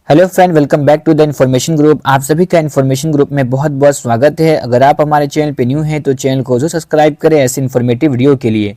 Hello friend, welcome back to the information group. आप सभी का इन्फॉर्मेशन ग्रुप में बहुत बहुत स्वागत है। अगर आप हमारे चैनल पे न्यू हैं तो चैनल को जो सब्सक्राइब करें ऐसे इन्फॉर्मेटिव वीडियो के लिए।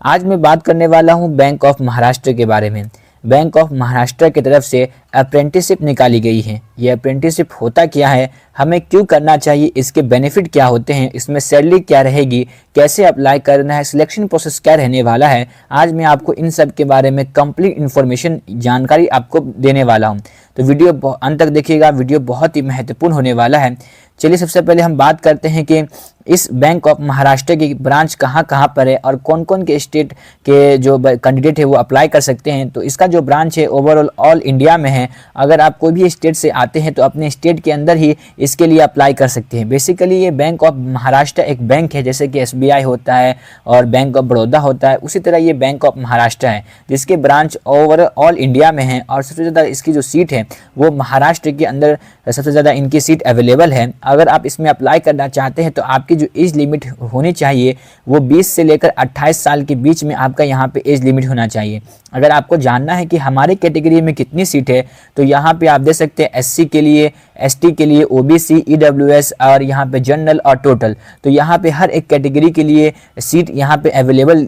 आज मैं बात करने वाला हूं बैंक ऑफ महाराष्ट्र के बारे में। बैंक ऑफ महाराष्ट्र की तरफ से अप्रेंटिसशिप निकाली गई है। ये अप्रेंटिसशिप होता क्या है, हमें क्यों करना चाहिए, इसके बेनिफिट क्या होते हैं, इसमें सैलरी क्या रहेगी, कैसे अप्लाई करना है, सिलेक्शन प्रोसेस क्या रहने वाला है, आज मैं आपको इन सब के बारे में कंप्लीट इन्फॉर्मेशन जानकारी आपको देने वाला हूं। तो वीडियो अंत तक देखिएगा, वीडियो बहुत ही महत्वपूर्ण होने वाला है। चलिए सबसे पहले हम बात करते हैं कि इस बैंक ऑफ महाराष्ट्र की ब्रांच कहाँ कहाँ पर है और कौन कौन के स्टेट के जो कैंडिडेट है वो अप्लाई कर सकते हैं। तो इसका जो ब्रांच है ओवरऑल ऑल इंडिया में है। अगर आप कोई भी स्टेट से आते हैं तो अपने स्टेट के अंदर ही इसके लिए अप्लाई कर सकते हैं। बेसिकली ये बैंक ऑफ महाराष्ट्र एक बैंक है, जैसे कि SBI होता है और बैंक ऑफ बड़ौदा होता है, उसी तरह ये बैंक ऑफ महाराष्ट्र है जिसके ब्रांच ओवरऑल इंडिया में है। और सबसे ज़्यादा इसकी जो सीट है वो महाराष्ट्र के अंदर सबसे ज़्यादा इनकी सीट अवेलेबल है। अगर आप इसमें अप्लाई करना चाहते हैं तो आपकी जो एज लिमिट होनी चाहिए वो 20 से लेकर 28 साल के बीच में आपका यहाँ पे एज लिमिट होना चाहिए। अगर आपको जानना है कि हमारे कैटेगरी में कितनी सीट है तो यहाँ पे आप देख सकते हैं SC के लिए, ST के लिए, OBC, EWS और यहाँ पे जनरल और टोटल। तो यहाँ पे हर एक कैटेगरी के लिए सीट यहाँ पे अवेलेबल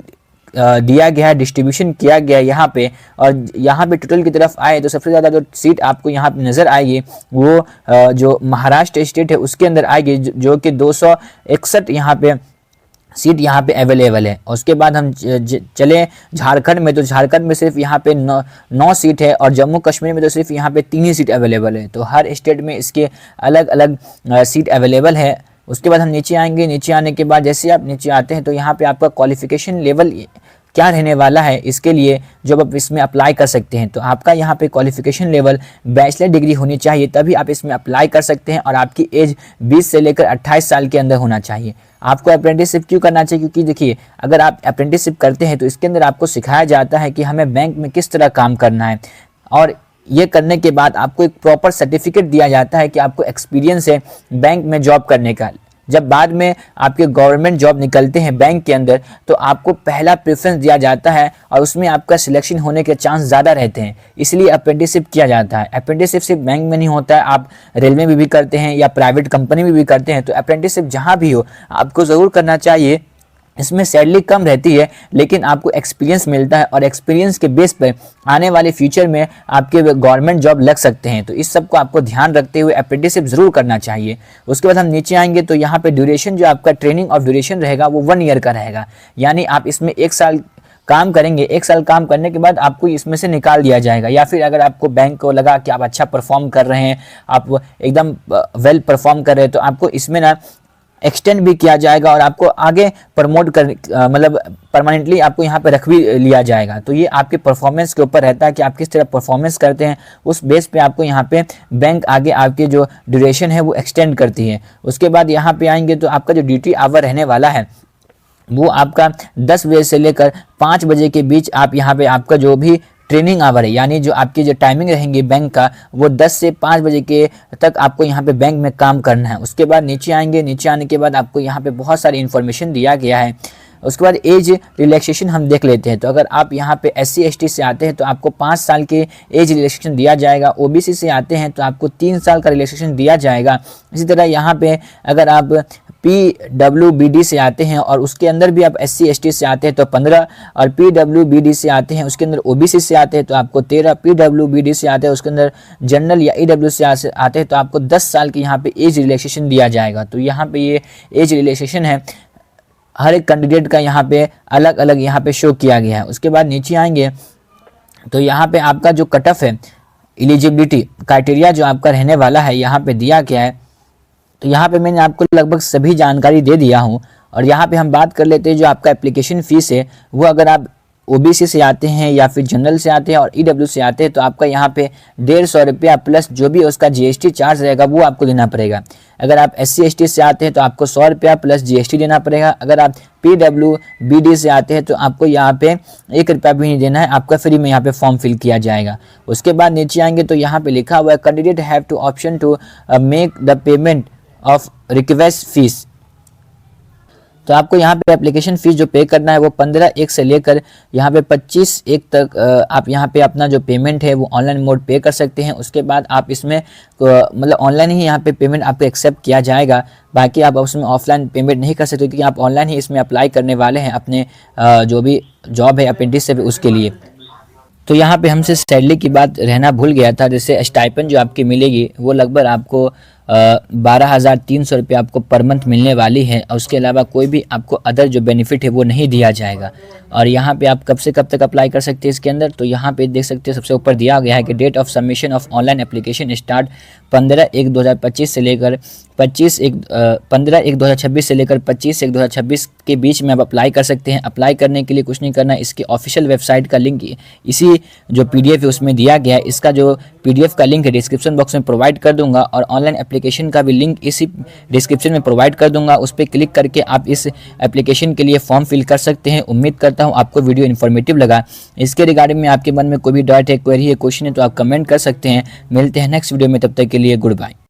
दिया गया है, डिस्ट्रीब्यूशन किया गया है यहाँ पे। और यहाँ पे टोटल की तरफ आए तो सबसे ज़्यादा जो सीट आपको यहाँ पे नज़र आएगी वो जो महाराष्ट्र स्टेट है उसके अंदर आएगी, जो कि 261 यहाँ पे सीट यहाँ पे अवेलेबल है। और उसके बाद हम चले झारखंड में, तो झारखंड में सिर्फ यहाँ पे 9 सीट है और जम्मू कश्मीर में तो सिर्फ यहाँ पे 3 ही सीट अवेलेबल है। तो हर स्टेट में इसके अलग अलग सीट अवेलेबल है। उसके बाद हम नीचे आएंगे। नीचे आने के बाद जैसे आप नीचे आते हैं तो यहाँ पे आपका क्वालिफिकेशन लेवल क्या रहने वाला है इसके लिए जब आप इसमें अप्लाई कर सकते हैं। तो आपका यहाँ पे क्वालिफिकेशन लेवल बैचलर डिग्री होनी चाहिए, तभी आप इसमें अप्लाई कर सकते हैं। और आपकी एज 20 से लेकर 28 साल के अंदर होना चाहिए। आपको अप्रेंटिसशिप क्यों करना चाहिए, क्योंकि देखिए अगर आप अप्रेंटिसशिप करते हैं तो इसके अंदर आपको सिखाया जाता है कि हमें बैंक में किस तरह काम करना है। और ये करने के बाद आपको एक प्रॉपर सर्टिफिकेट दिया जाता है कि आपको एक्सपीरियंस है बैंक में जॉब करने का। जब बाद में आपके गवर्नमेंट जॉब निकलते हैं बैंक के अंदर तो आपको पहला प्रेफरेंस दिया जाता है और उसमें आपका सिलेक्शन होने के चांस ज़्यादा रहते हैं, इसलिए अप्रेंटिसशिप किया जाता है। अप्रेंटिसशिप सिर्फ बैंक में नहीं होता है, आप रेलवे में भी करते हैं या प्राइवेट कंपनी में भी करते हैं। तो अप्रेंटिसशिप जहाँ भी हो आपको ज़रूर करना चाहिए। इसमें सैलरी कम रहती है लेकिन आपको एक्सपीरियंस मिलता है और एक्सपीरियंस के बेस पर आने वाले फ्यूचर में आपके गवर्नमेंट जॉब लग सकते हैं। तो इस सब को आपको ध्यान रखते हुए अप्रेंटिसशिप जरूर करना चाहिए। उसके बाद हम नीचे आएंगे तो यहाँ पे ड्यूरेशन जो आपका ट्रेनिंग और ड्यूरेशन रहेगा वो 1 ईयर का रहेगा। यानी आप इसमें 1 साल काम करेंगे, 1 साल काम करने के बाद आपको इसमें से निकाल दिया जाएगा। या फिर अगर आपको बैंक को लगा कि आप अच्छा परफॉर्म कर रहे हैं, आप एकदम वेल परफॉर्म कर रहे हैं, तो आपको इसमें ना एक्सटेंड भी किया जाएगा और आपको आगे प्रमोट कर मतलब परमानेंटली आपको यहाँ पे रख भी लिया जाएगा। तो ये आपके परफॉर्मेंस के ऊपर रहता है कि आप किस तरह परफॉर्मेंस करते हैं, उस बेस पे आपको यहाँ पे बैंक आगे आपके जो ड्यूरेशन है वो एक्सटेंड करती है। उसके बाद यहाँ पे आएंगे तो आपका जो ड्यूटी आवर रहने वाला है वो आपका 10 बजे से लेकर 5 बजे के बीच आप यहाँ पे आपका जो भी ट्रेनिंग आवर है, यानी जो आपकी जो टाइमिंग रहेंगे बैंक का वो 10 से 5 बजे के तक आपको यहाँ पे बैंक में काम करना है। उसके बाद नीचे आएंगे। नीचे आने के बाद आपको यहाँ पे बहुत सारी इन्फॉर्मेशन दिया गया है। उसके बाद एज रिलैक्सेशन हम देख लेते हैं। तो अगर आप यहाँ पे SC ST से आते हैं तो आपको 5 साल के एज रिलैक्सेशन दिया जाएगा। OBC से आते हैं तो आपको 3 साल का रिलैक्सेशन दिया जाएगा। इसी तरह यहाँ पे अगर आप PWBD से आते हैं और उसके अंदर भी आप SC ST से आते हैं तो 15, और PWBD से आते हैं उसके अंदर OBC से आते हैं तो आपको 13, PWBD से आते हैं उसके अंदर जनरल या EW से आते हैं तो आपको 10 साल की यहाँ पे एज रिलैक्सेशन दिया जाएगा। तो यहाँ पे ये एज रिलैक्सेशन है, हर एक कैंडिडेट का यहाँ पे अलग अलग यहाँ पे शो किया गया है। उसके बाद नीचे आएंगे तो यहाँ पे आपका जो कट ऑफ है, एलिजिबिलिटी क्राइटेरिया जो आपका रहने वाला है यहाँ पे दिया गया है। तो यहाँ पे मैंने आपको लगभग सभी जानकारी दे दिया हूँ। और यहाँ पे हम बात कर लेते हैं जो आपका एप्लीकेशन फ़ीस है वो अगर आप OBC से आते हैं या फिर जनरल से आते हैं और EW से आते हैं तो आपका यहाँ पे 150 रुपया प्लस जो भी उसका GST चार्ज रहेगा वो आपको देना पड़ेगा। अगर आप SC ST से आते हैं तो आपको 100 रुपया प्लस GST देना पड़ेगा। अगर आप PWBD से आते हैं तो आपको यहाँ पे 1 रुपया भी नहीं देना है, आपका फ्री में यहाँ पे फॉर्म फिल किया जाएगा। उसके बाद नीचे आएंगे तो यहाँ पे लिखा हुआ है candidate have two option to make the payment of request fees. तो आपको यहाँ पे एप्लीकेशन फ़ीस जो पे करना है वो 15/1 से लेकर यहाँ पे 25/1 तक आप यहाँ पे अपना जो पेमेंट है वो ऑनलाइन मोड पे कर सकते हैं। उसके बाद आप इसमें मतलब ऑनलाइन ही यहाँ पे पेमेंट आपको एक्सेप्ट किया जाएगा। बाकी आप उसमें ऑफलाइन पेमेंट नहीं कर सकते, क्योंकि आप ऑनलाइन ही इसमें अप्लाई करने वाले हैं अपने जो भी जॉब है अप्रेंटिस से उसके लिए। तो यहाँ पे हमसे सैलरी की बात रहना भूल गया था। जैसे स्टाइपेंड जो आपकी मिलेगी वो लगभग आपको 12,300 रुपये आपको पर मंथ मिलने वाली है। और उसके अलावा कोई भी आपको अदर जो बेनिफिट है वो नहीं दिया जाएगा। और यहाँ पे आप कब से कब तक अप्लाई कर सकते हैं इसके अंदर, तो यहाँ पे देख सकते हैं सबसे ऊपर दिया गया है कि date of submission of online application start 15/1/2025 से लेकर 15/1/2026 से लेकर 25/1/2026 के बीच में आप अप्लाई कर सकते हैं। अप्लाई करने के लिए कुछ नहीं करना है, इसकी ऑफिशियल वेबसाइट का लिंक इसी जो PDF है उसमें दिया गया है। इसका जो PDF का लिंक है डिस्क्रिप्शन बॉक्स में प्रोवाइड कर दूंगा, और ऑनलाइन एप्लीकेशन का भी लिंक इसी डिस्क्रिप्शन में प्रोवाइड कर दूंगा। उस पर क्लिक करके आप इस एप्लीकेशन के लिए फॉर्म फिल कर सकते हैं। उम्मीद करता हूं आपको वीडियो इन्फॉर्मेटिव लगा। इसके रिगार्डिंग में आपके मन में कोई भी डाउट है, क्वेरी है, क्वेश्चन है तो आप कमेंट कर सकते हैं। मिलते हैं नेक्स्ट वीडियो में, तब तक के लिए गुड बाय।